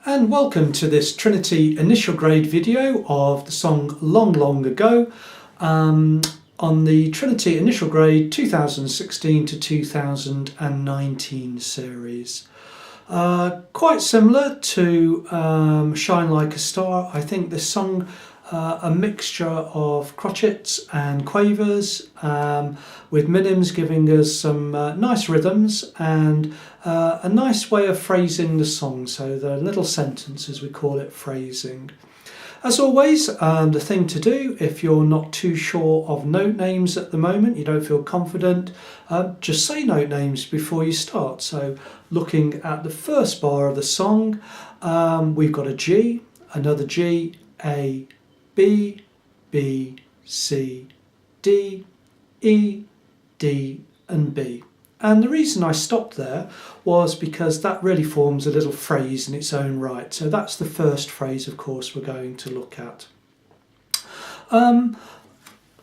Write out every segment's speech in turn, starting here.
And welcome to this Trinity initial grade video of the song Long Long Ago on the Trinity initial grade 2016 to 2019 series. Quite similar to Shine Like a Star. I think this song a mixture of crotchets and quavers with minims giving us some nice rhythms and a nice way of phrasing the song, so the little sentence, as we call it, phrasing. As always, the thing to do if you're not too sure of note names at the moment, you don't feel confident, just say note names before you start. So looking at the first bar of the song, we've got a G, another G, A, B, B, C, D, E, D and B. And the reason I stopped there was because that really forms a little phrase in its own right. So that's the first phrase, of course, we're going to look at.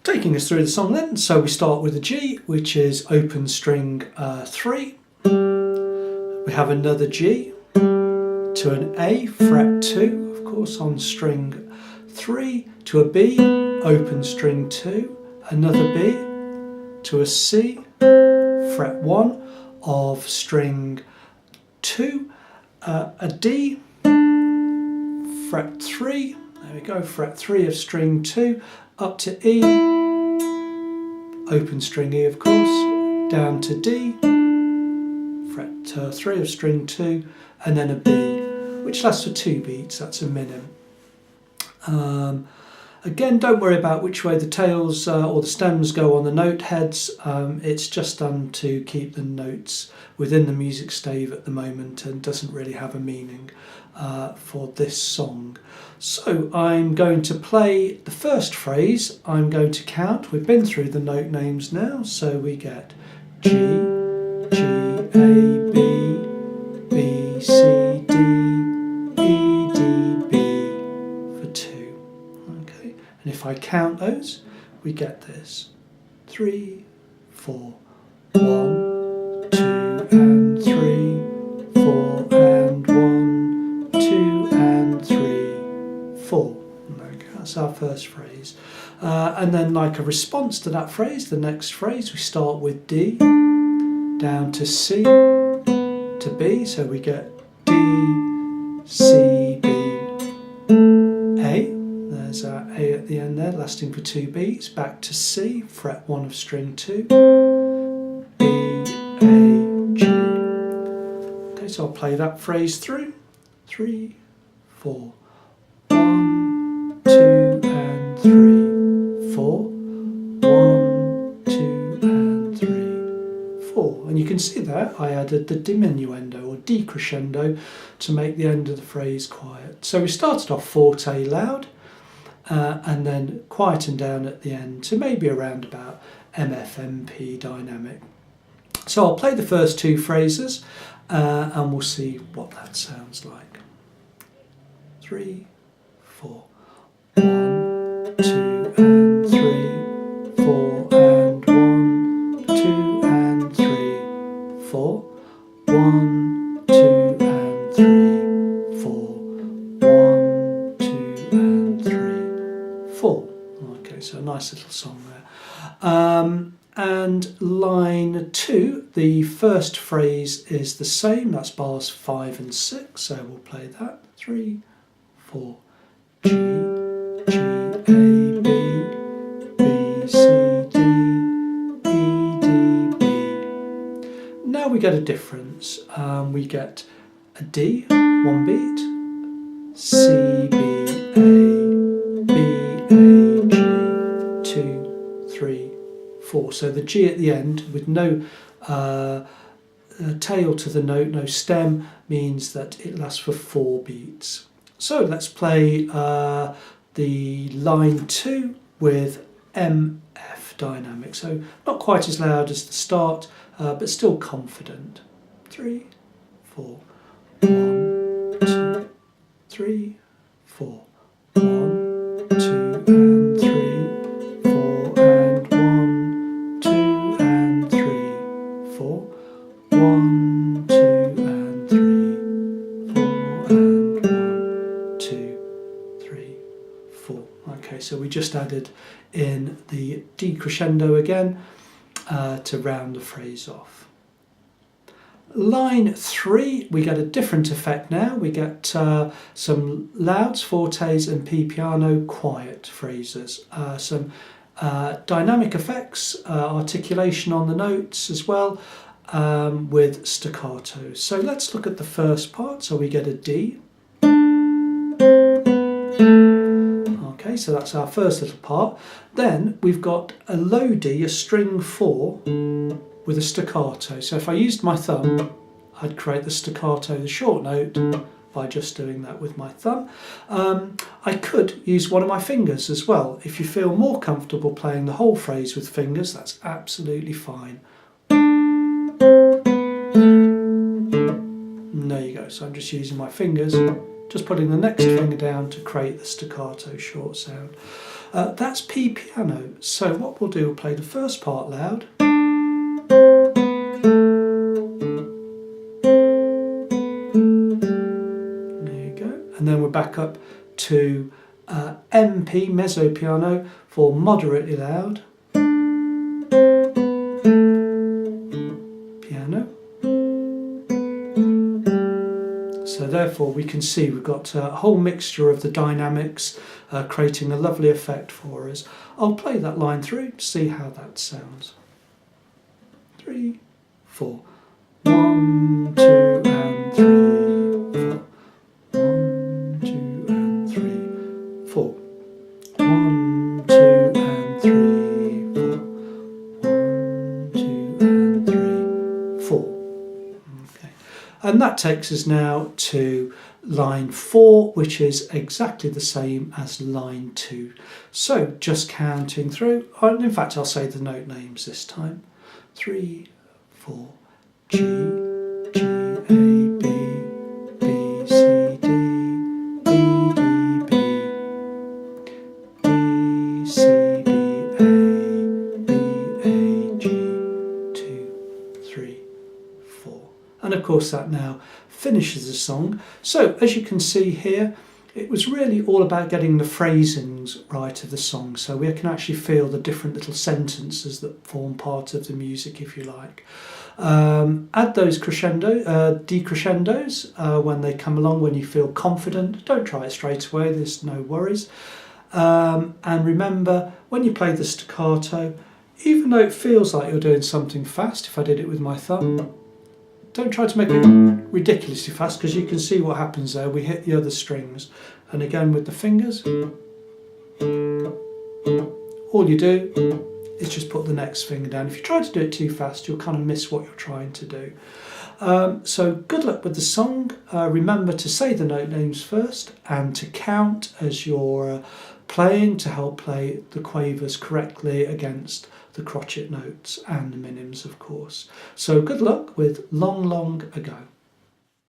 Taking us through the song then, so we start with a G, which is open string 3. We have another G to an A, fret 2, of course, on string 3, to a B, open string 2, another B, to a C, fret 1 of string 2, a D, fret 3, there we go, fret 3 of string 2, up to E, open string E of course, down to D, fret 3 of string 2, and then a B, which lasts for 2 beats, that's a minim. Again, don't worry about which way the tails or the stems go on the note heads. It's just done to keep the notes within the music stave at the moment and doesn't really have a meaning for this song. So I'm going to play the first phrase. I'm going to count. We've been through the note names now, so we get G, G, A, B, B, C, D, E, D, B for 2. Okay, and if I count those, we get this: 3, 4, 1, 2 and 3, 4 and 1, 2 and 3, 4. Okay, that's our first phrase. And then, like a response to that phrase, the next phrase, we start with D, down to C, to B, so we get D, C, B, A. There's our A at the end there, lasting for 2 beats. Back to C, fret 1 of string 2, B, A, G. Okay, so I'll play that phrase through. 3, 4, 1, 2 and 3, 4, 1, 2 and 3, 4. And you can see there I added the diminuendo or decrescendo to make the end of the phrase quiet. So we started off forte loud and then quieten down at the end to maybe around about MFMP dynamic. So I'll play the first 2 phrases and we'll see what that sounds like. 3, 4, 1, 2 and 3, 4 and 1, 2 and 3, 4, 1, 2 and 3, 4, 1, 2 and 3, 4. Okay, so a nice little song there. And line 2, the first phrase is the same, that's bars 5 and 6, so we'll play that. 3, 4, G, G, A, B, B, C, D, E, D, B. Now we get a difference. We get a D, 1 beat, C, B, A, B, A, G, 2, 3, 4. So the G at the end with no tail to the note, no stem, means that it lasts for 4 beats. So let's play the line 2 with MF dynamic. So not quite as loud as the start, but still confident. 3, 4, 1, 2, 3, 4, 1, 2 and 3, 4 and 1, 2 and 3, 4, 1, 2 and 3, 4 and 1. Okay, so we just added in the decrescendo again to round the phrase off. Line 3, we get a different effect now. We get some louds, fortes and piano quiet phrases. Some dynamic effects, articulation on the notes as well, with staccato. So let's look at the first part. So we get a D. Okay, so that's our first little part. Then we've got a low D, a string 4, with a staccato. So if I used my thumb, I'd create the staccato, the short note, by just doing that with my thumb. I could use one of my fingers as well. If you feel more comfortable playing the whole phrase with fingers, that's absolutely fine. And there you go. So I'm just using my fingers, just putting the next finger down to create the staccato short sound. That's P piano. So what we'll do, we'll play the first part loud. And then we're back up to MP, mezzo piano, for moderately loud piano. So therefore we can see we've got a whole mixture of the dynamics creating a lovely effect for us. I'll play that line through to see how that sounds. 3, 4. 1, 2 and 3. 4. 1, 2 and 3, 4. 1, 2 and 3, 4. Okay, and that takes us now to line 4, which is exactly the same as line 2. So just counting through, and in fact I'll say the note names this time. 3, 4, G, G, A, B, B, C, D, B, D, B. C, B, A, B, A, G, 2, 3, 4. And of course that now finishes the song. So as you can see here, it was really all about getting the phrasings right of the song, so we can actually feel the different little sentences that form part of the music, if you like. Add those decrescendos when they come along, when you feel confident. Don't try it straight away, there's no worries. And remember, when you play the staccato, even though it feels like you're doing something fast, if I did it with my thumb, don't try to make it ridiculously fast, because you can see what happens there. We hit the other strings. And again with the fingers, all you do is just put the next finger down. If you try to do it too fast, you'll kind of miss what you're trying to do. So good luck with the song. Remember to say the note names first and to count as you're playing, to help play the quavers correctly against the crotchet notes and the minims, of course. So good luck with Long, Long Ago.